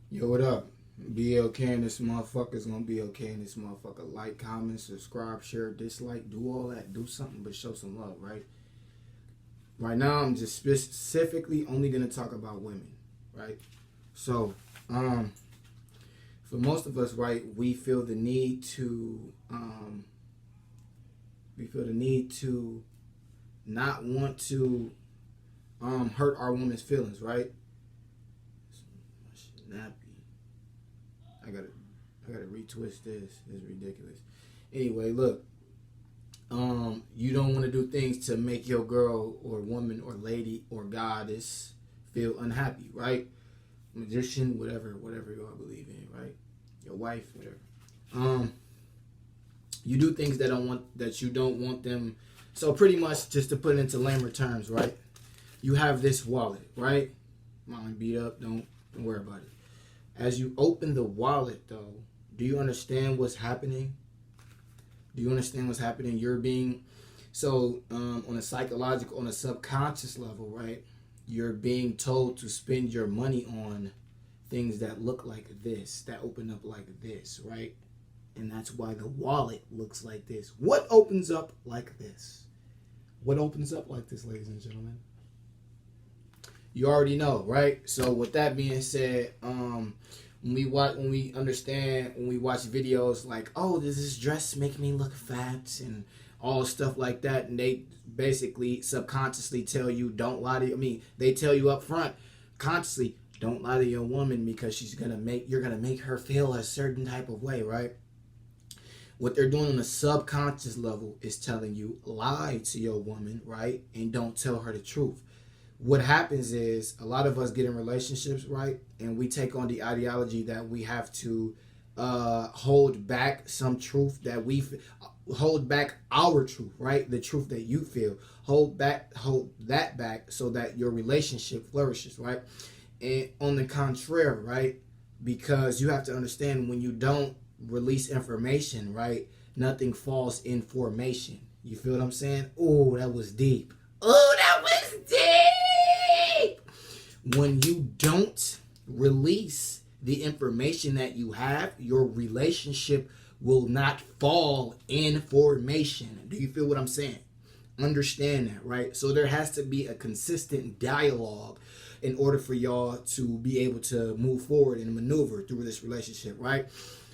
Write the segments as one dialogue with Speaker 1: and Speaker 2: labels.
Speaker 1: Yo, what up? Be okay and this motherfucker's gonna be okay and this motherfucker. Like, comment, subscribe, share, dislike, do all that. Do something but show some love, right? Right now, I'm just specifically only gonna talk about women, right? So, for most of us, right, we feel the need to, not want to, hurt our woman's feelings, right? Nappy. I gotta, I gotta retwist this. It's ridiculous. Anyway, look. You don't want to do things to make your girl or woman or lady or goddess feel unhappy, right? Magician, whatever you all believe in, right? Your wife, whatever. Um, you do things that you don't want them. So pretty much, just to put it into lamer terms, right? You have this wallet, right? Mine beat up. Don't worry about it. As you open the wallet, though, do you understand what's happening? Do you understand what's happening? You're being so on a psychological, on a subconscious level, right? You're being told to spend your money on things that look like this, that open up like this, right? And that's why the wallet looks like this. What opens up like this? What opens up like this, ladies and gentlemen? You already know, right? So with that being said, when we watch videos like, oh, does this dress make me look fat and all stuff like that, and they basically subconsciously tell you don't lie to they tell you up front consciously don't lie to your woman because you're gonna make her feel a certain type of way, right? What they're doing on a subconscious level is telling you lie to your woman, right? And don't tell her the truth. What happens is a lot of us get in relationships, right? And we take on the ideology that we have to hold back some truth hold back our truth, right? The truth that you feel. Hold that back so that your relationship flourishes, right? And on the contrary, right? Because you have to understand when you don't release information, right? Nothing falls in formation. You feel what I'm saying? Oh, that was deep. Oh, that was deep. When you don't release the information that you have, your relationship will not fall in formation. Do you feel what I'm saying? Understand that, right? So there has to be a consistent dialogue in order for y'all to be able to move forward and maneuver through this relationship, right?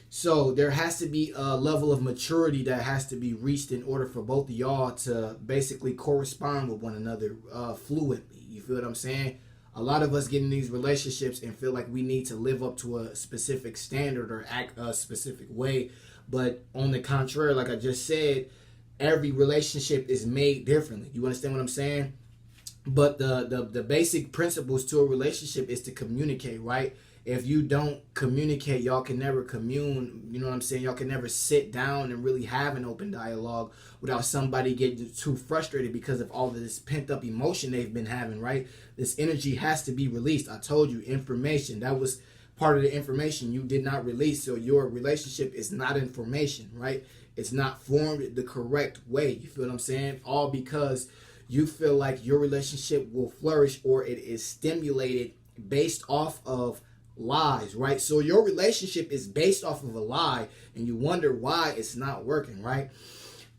Speaker 1: So there has to be a level of maturity that has to be reached in order for both of y'all to basically correspond with one another fluently. You feel what I'm saying? A lot of us get in these relationships and feel like we need to live up to a specific standard or act a specific way. But on the contrary, like I just said, every relationship is made differently. You understand what I'm saying? But the basic principles to a relationship is to communicate, right? If you don't communicate, y'all can never commune. You know what I'm saying? Y'all can never sit down and really have an open dialogue without somebody getting too frustrated because of all of this pent up emotion they've been having, right? This energy has to be released. I told you, information. That was part of the information you did not release. So your relationship is not information, right? It's not formed the correct way. You feel what I'm saying? All because you feel like your relationship will flourish or it is stimulated based off of lies, right? So your relationship is based off of a lie and you wonder why it's not working, right?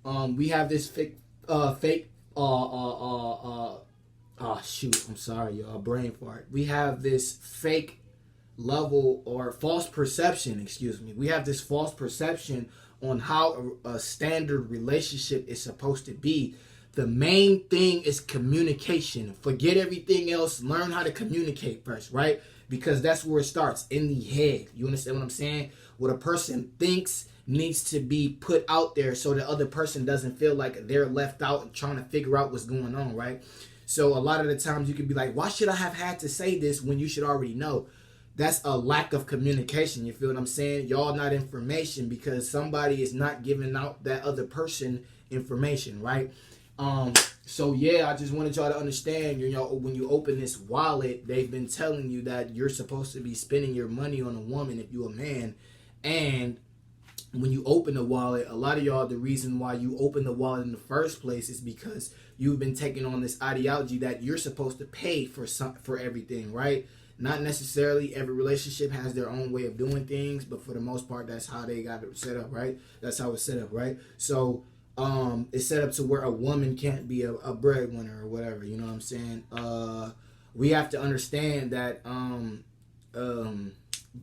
Speaker 1: We have this shoot, I'm sorry, y'all, brain fart. We have this fake level or false perception, excuse me. We have this false perception on how a standard relationship is supposed to be. The main thing is communication. Forget everything else. Learn how to communicate first, right? Because that's where it starts, in the head. You understand what I'm saying? What a person thinks needs to be put out there so the other person doesn't feel like they're left out and trying to figure out what's going on, right? So a lot of the times you can be like, why should I have had to say this when you should already know? That's a lack of communication. You feel what I'm saying? Y'all not information because somebody is not giving out that other person information, right? So yeah, I just wanted y'all to understand, you know, when you open this wallet, they've been telling you that you're supposed to be spending your money on a woman if you're a man. And when you open the wallet, a lot of y'all, the reason why you open the wallet in the first place is because you've been taking on this ideology that you're supposed to pay for everything, right? Not necessarily every relationship has their own way of doing things, but for the most part, that's how they got it set up, right? That's how it's set up, right? So it's set up to where a woman can't be a breadwinner or whatever. You know what I'm saying? We have to understand that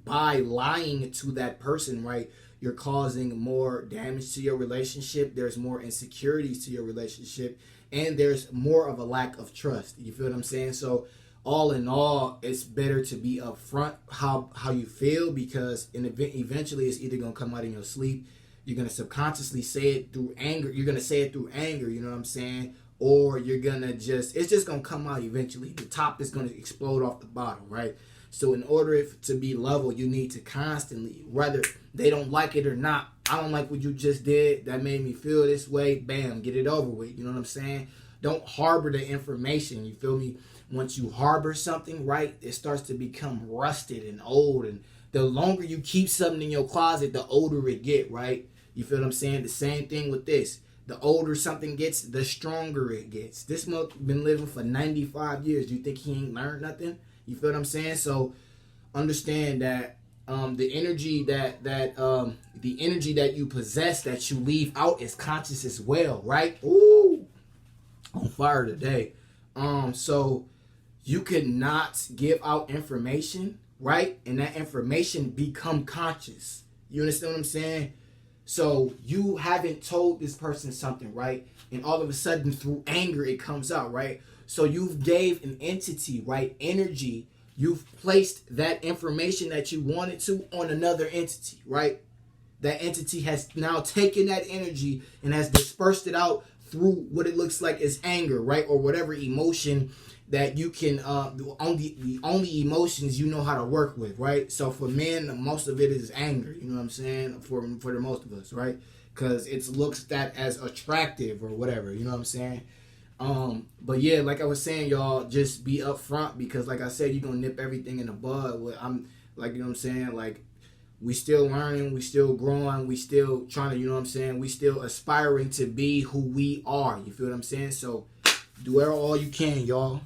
Speaker 1: by lying to that person, right, you're causing more damage to your relationship. There's more insecurities to your relationship, and there's more of a lack of trust. You feel what I'm saying? So all in all, it's better to be upfront how you feel, because eventually it's either gonna come out in your sleep. You're gonna subconsciously say it through anger. You're gonna say it through anger. You know what I'm saying? Or you're gonna it's just gonna come out eventually. The top is gonna explode off the bottom, right? So in order to be level, you need to constantly, whether they don't like it or not, I don't like what you just did, that made me feel this way, bam, get it over with. You know what I'm saying? Don't harbor the information. You feel me? Once you harbor something, right, it starts to become rusted and old. And the longer you keep something in your closet, the older it get, right? You feel what I'm saying? The same thing with this. The older something gets, the stronger it gets. This month been living for 95 years. Do you think he ain't learned nothing? You feel what I'm saying? So understand that the energy that you possess, that you leave out, is conscious as well, right? Ooh, on fire today. So you cannot give out information, right? And that information become conscious. You understand what I'm saying? So you haven't told this person something, right? And all of a sudden, through anger, it comes out, right? So you've gave an entity, right, energy. You've placed that information that you wanted to on another entity, right? That entity has now taken that energy and has dispersed it out through what it looks like is anger, right? Or whatever emotion that you can, the only emotions you know how to work with, right? So for men, most of it is anger, you know what I'm saying? For the most of us, right? Because it looks that as attractive or whatever, you know what I'm saying? But yeah, like I was saying, y'all, just be upfront, because like I said, you're gonna nip everything in the bud. I'm like, you know what I'm saying? Like, we still learning, we still growing, we still trying to, you know what I'm saying? We still aspiring to be who we are. You feel what I'm saying? So do all you can, y'all.